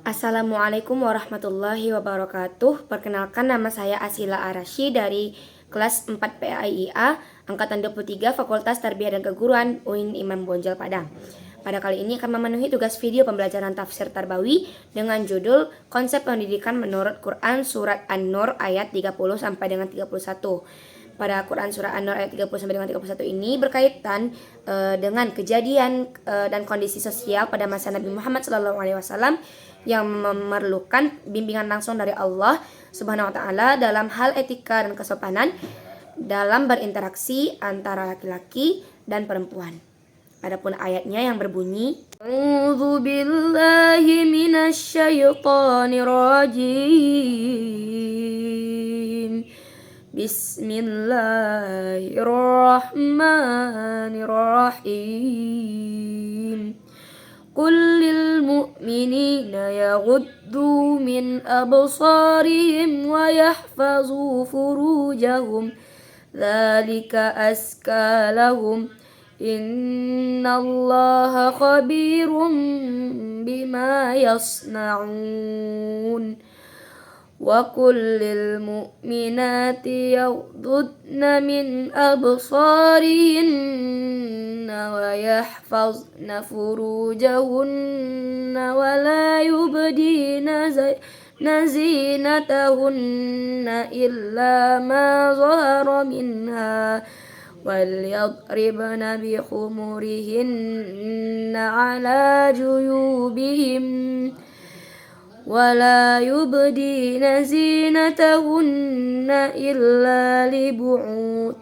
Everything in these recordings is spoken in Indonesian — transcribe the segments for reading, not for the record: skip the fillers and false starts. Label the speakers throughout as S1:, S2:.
S1: Assalamualaikum warahmatullahi wabarakatuh. Perkenalkan, nama saya Asila Arasy dari kelas 4 PAIA angkatan 23 Fakultas Tarbiyah dan Keguruan UIN Imam Bonjol Padang. Pada kali ini akan memenuhi tugas video pembelajaran tafsir Tarbawi dengan judul Konsep Pendidikan Menurut Quran Surat An-Nur ayat 30 sampai dengan 31. Pada Quran Surah An-Nur ayat 30 sampai dengan 31 ini berkaitan dengan kejadian dan kondisi sosial pada masa Nabi Muhammad SAW yang memerlukan bimbingan langsung dari Allah Subhanahu wa taala dalam hal etika dan kesopanan dalam berinteraksi antara laki-laki dan perempuan. Adapun ayatnya yang berbunyi, A'udzu billahi minasyaitonir rajim. Bismillahirrahmanirrahim. Qul lil mu'minina yaghuddu min absarihim wa yahfazu furujahum dzalika azka lahum innallaha khabirum bima yasna'un. Wa qul lil mu'minati yaghuddna min absarihinna wa yahfazna furujahunna wa la yubdina zinatahunna illa ma zahara minha walyadribna bi khumurihinna ala juyubihim ولا يبدين زينتهن إلا لبعولتهن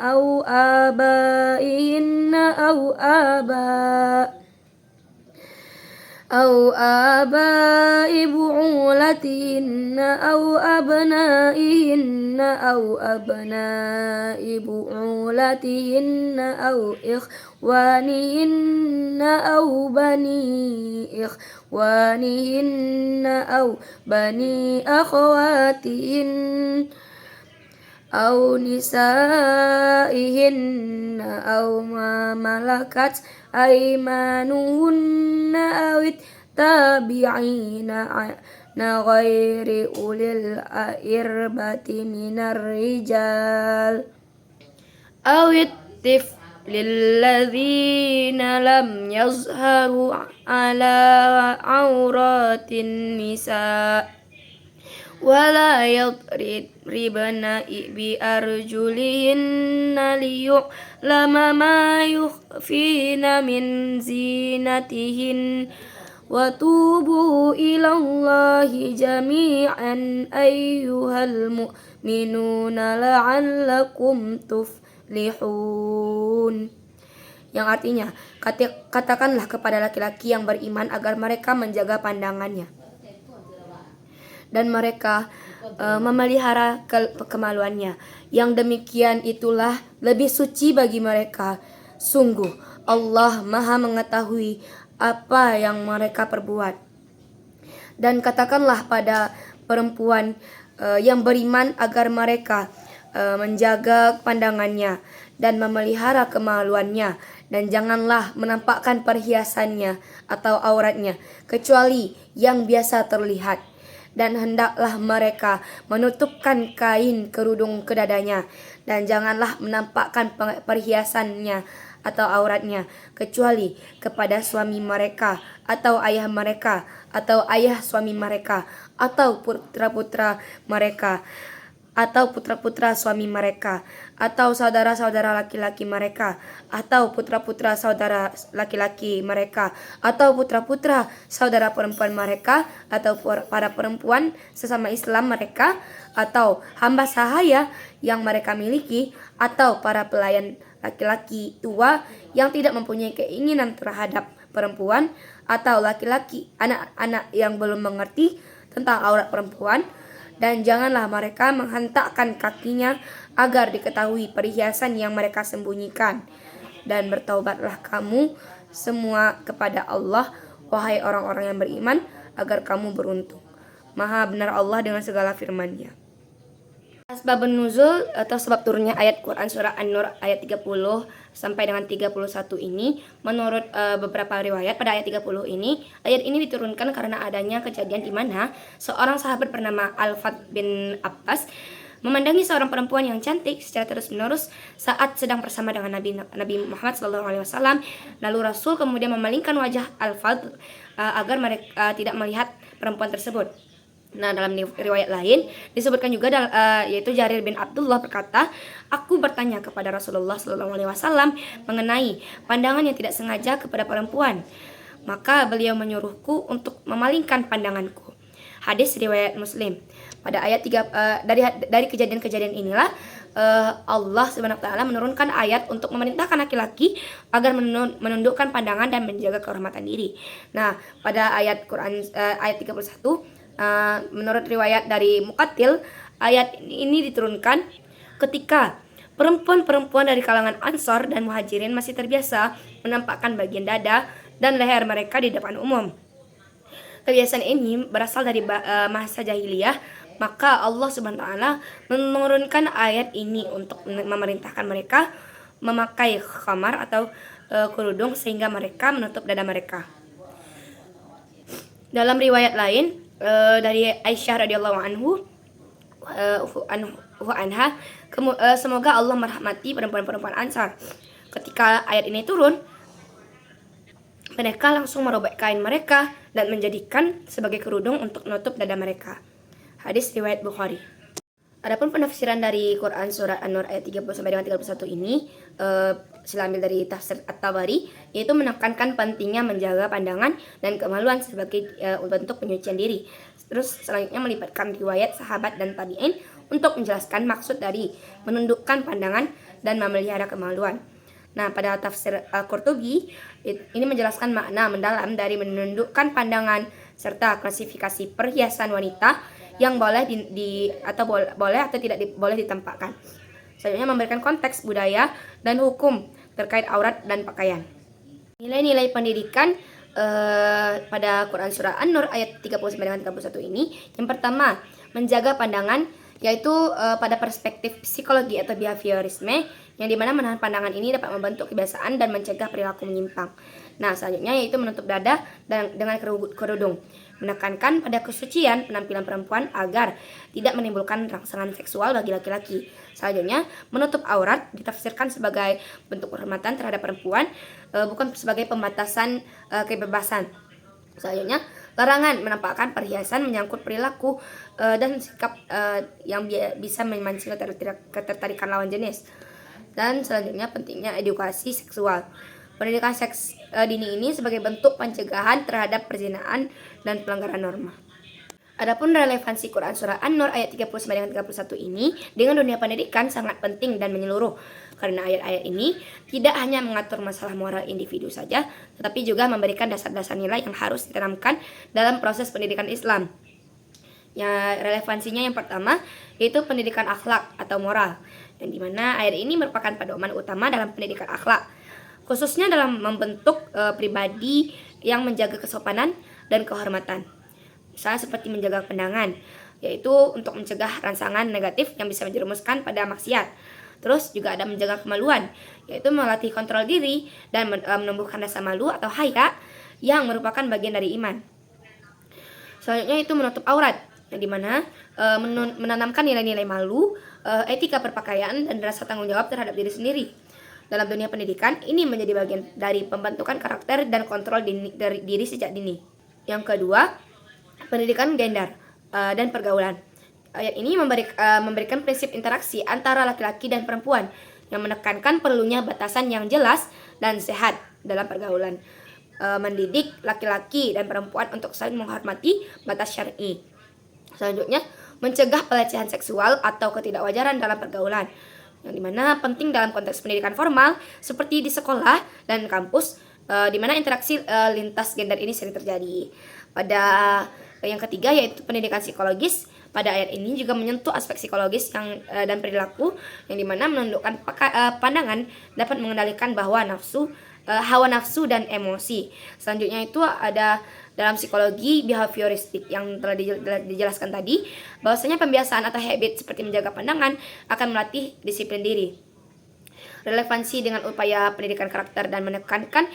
S1: أو آبائهن أو آباء بعولتهن أو أبنائهن أو أبناء بعولتهن أو إخوانهن أو بني إخوانهن أو بني أخواتهن أو نسائهن أو ما ملكت أيمانهن أو التابعين غير أولي الإربة من الرجال أو الطفل الذين لم يظهروا على عورات النساء ولا يضربن بأرجلهن ليعلم ما يخفين من زينتهن وتوبوا إلى الله جميعا أيها المؤمنون لعلكم تفلحون. Yang artinya, katakanlah kepada laki-laki yang beriman agar mereka menjaga pandangannya dan mereka memelihara kemaluannya. Yang demikian itulah lebih suci bagi mereka. Sungguh Allah Maha mengetahui apa yang mereka perbuat. Dan katakanlah pada perempuan yang beriman agar mereka menjaga pandangannya dan memelihara kemaluannya, dan janganlah menampakkan perhiasannya atau auratnya kecuali yang biasa terlihat, dan hendaklah mereka menutupkan kain kerudung ke dadanya, dan janganlah menampakkan perhiasannya atau auratnya kecuali kepada suami mereka atau ayah mereka atau ayah suami mereka atau putra-putra mereka atau putra-putra suami mereka atau saudara-saudara laki-laki mereka atau putra-putra saudara laki-laki mereka atau putra-putra saudara perempuan mereka atau para perempuan sesama Islam mereka atau hamba sahaya yang mereka miliki atau para pelayan laki-laki tua yang tidak mempunyai keinginan terhadap perempuan atau laki-laki anak-anak yang belum mengerti tentang aurat perempuan. Dan janganlah mereka menghentakkan kakinya agar diketahui perhiasan yang mereka sembunyikan. Dan bertaubatlah kamu semua kepada Allah, wahai orang-orang yang beriman, agar kamu beruntung. Maha benar Allah dengan segala firman-Nya. Asbabun nuzul atau sebab turunnya ayat Quran surah An-Nur ayat 30 sampai dengan 31 ini, menurut beberapa riwayat pada ayat 30 ini, ayat ini diturunkan karena adanya kejadian di mana seorang sahabat bernama Al-Fat bin Abbas memandangi seorang perempuan yang cantik secara terus-menerus saat sedang bersama dengan Nabi Muhammad SAW. Lalu Rasul kemudian memalingkan wajah Al-Fat agar mereka tidak melihat perempuan tersebut. Nah, dalam riwayat lain disebutkan juga yaitu Jarir bin Abdullah berkata, aku bertanya kepada Rasulullah SAW mengenai pandangan yang tidak sengaja kepada perempuan. Maka beliau menyuruhku untuk memalingkan pandanganku. Hadis riwayat Muslim. Pada ayat 3 dari kejadian-kejadian inilah Allah Subhanahu wa taala menurunkan ayat untuk memerintahkan laki-laki agar menundukkan pandangan dan menjaga kehormatan diri. Nah, pada ayat Quran ayat 31 menurut riwayat dari Muqatil, ayat ini diturunkan ketika perempuan-perempuan dari kalangan Ansor dan Muhajirin masih terbiasa menampakkan bagian dada dan leher mereka di depan umum. Kebiasaan ini berasal dari masa jahiliyah, maka Allah Subhanahu wa taala menurunkan ayat ini untuk memerintahkan mereka memakai khamar atau kerudung sehingga mereka menutup dada mereka. Dalam riwayat lain dari Aisyah radhiyallahu anha, semoga Allah merahmati perempuan-perempuan Ansar. Ketika ayat ini turun, mereka langsung merobek kain mereka dan menjadikan sebagai kerudung untuk menutup dada mereka. Hadis riwayat Bukhari. Adapun penafsiran dari Quran surah An-Nur ayat 30 sampai dengan 31 ini saya ambil dari tafsir At-Tabari, yaitu menekankan pentingnya menjaga pandangan dan kemaluan sebagai bentuk penyucian diri. Terus selanjutnya melibatkan riwayat sahabat dan tabi'in untuk menjelaskan maksud dari menundukkan pandangan dan memelihara kemaluan. Nah, pada tafsir Al-Qurtubi ini menjelaskan makna mendalam dari menundukkan pandangan serta klasifikasi perhiasan wanita yang boleh boleh atau tidak boleh ditampakkan. Selanjutnya memberikan konteks budaya dan hukum terkait aurat dan pakaian. Nilai-nilai pendidikan pada Quran surah An-Nur ayat 30-31 ini, yang pertama, menjaga pandangan, yaitu pada perspektif psikologi atau behaviorisme, yang dimana menahan pandangan ini dapat membentuk kebiasaan dan mencegah perilaku menyimpang. Nah, selanjutnya yaitu menutup dada dengan kerudung, menekankan pada kesucian penampilan perempuan agar tidak menimbulkan rangsangan seksual bagi laki-laki. Selanjutnya, menutup aurat ditafsirkan sebagai bentuk penghormatan terhadap perempuan, bukan sebagai pembatasan kebebasan. Selanjutnya, larangan menampakkan perhiasan menyangkut perilaku dan sikap yang bisa memancing ketertarikan lawan jenis. Dan selanjutnya, pentingnya edukasi seksual. Pendidikan seks dini ini sebagai bentuk pencegahan terhadap perzinaan dan pelanggaran norma. Adapun relevansi Quran surah An-Nur ayat 30-31 ini dengan dunia pendidikan sangat penting dan menyeluruh, karena ayat-ayat ini tidak hanya mengatur masalah moral individu saja, tetapi juga memberikan dasar-dasar nilai yang harus ditanamkan dalam proses pendidikan Islam. Ya, relevansinya yang pertama yaitu pendidikan akhlak atau moral, yang dimana ayat ini merupakan pedoman utama dalam pendidikan akhlak, khususnya dalam membentuk pribadi yang menjaga kesopanan dan kehormatan. Misalnya seperti menjaga pandangan, yaitu untuk mencegah rangsangan negatif yang bisa menjerumuskan pada maksiat. Terus juga ada menjaga kemaluan, yaitu melatih kontrol diri dan menumbuhkan rasa malu atau haya yang merupakan bagian dari iman. Selanjutnya itu menutup aurat, yang dimana menanamkan nilai-nilai malu, etika berpakaian, dan rasa tanggung jawab terhadap diri sendiri. Dalam dunia pendidikan, ini menjadi bagian dari pembentukan karakter dan kontrol dari diri sejak dini. Yang kedua, pendidikan gender dan pergaulan. Ayat ini memberikan prinsip interaksi antara laki-laki dan perempuan yang menekankan perlunya batasan yang jelas dan sehat dalam pergaulan. Mendidik laki-laki dan perempuan untuk saling menghormati batas syar'i. Selanjutnya, mencegah pelecehan seksual atau ketidakwajaran dalam pergaulan, yang dimana penting dalam konteks pendidikan formal seperti di sekolah dan kampus, di mana interaksi lintas gender ini sering terjadi. Pada yang ketiga yaitu pendidikan psikologis. Pada ayat ini juga menyentuh aspek psikologis dan perilaku, yang dimana menundukkan pandangan dapat mengendalikan bahwa hawa nafsu dan emosi. Selanjutnya itu ada dalam psikologi behavioristik yang telah dijelaskan tadi, bahwasanya pembiasaan atau habit seperti menjaga pandangan akan melatih disiplin diri. Relevansi dengan upaya pendidikan karakter dan menekankan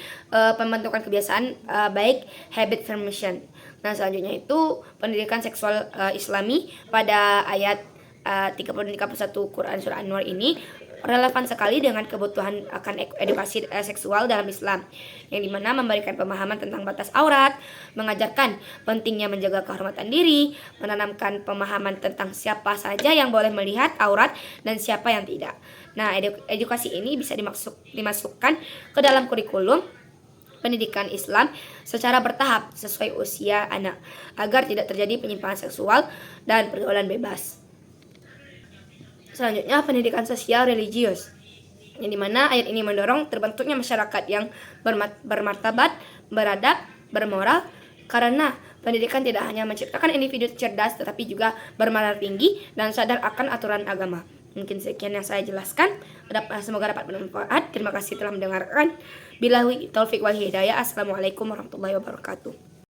S1: pembentukan kebiasaan baik habit formation. Nah, selanjutnya itu pendidikan seksual Islami pada ayat 30-31 Quran surah An-Nur ini relevan sekali dengan kebutuhan akan edukasi seksual dalam Islam, yang dimana memberikan pemahaman tentang batas aurat, mengajarkan pentingnya menjaga kehormatan diri, menanamkan pemahaman tentang siapa saja yang boleh melihat aurat dan siapa yang tidak. Nah, edukasi ini bisa dimasukkan ke dalam kurikulum pendidikan Islam secara bertahap sesuai usia anak, agar tidak terjadi penyimpangan seksual dan pergaulan bebas. Selanjutnya, pendidikan sosial religius, yang dimana ayat ini mendorong terbentuknya masyarakat yang bermartabat, beradab, bermoral, karena pendidikan tidak hanya menciptakan individu cerdas tetapi juga bermoral tinggi dan sadar akan aturan agama. Mungkin sekian yang saya jelaskan, semoga dapat bermanfaat. Terima kasih telah mendengarkan. Billahi taufik wal hidayah. Assalamualaikum warahmatullahi wabarakatuh.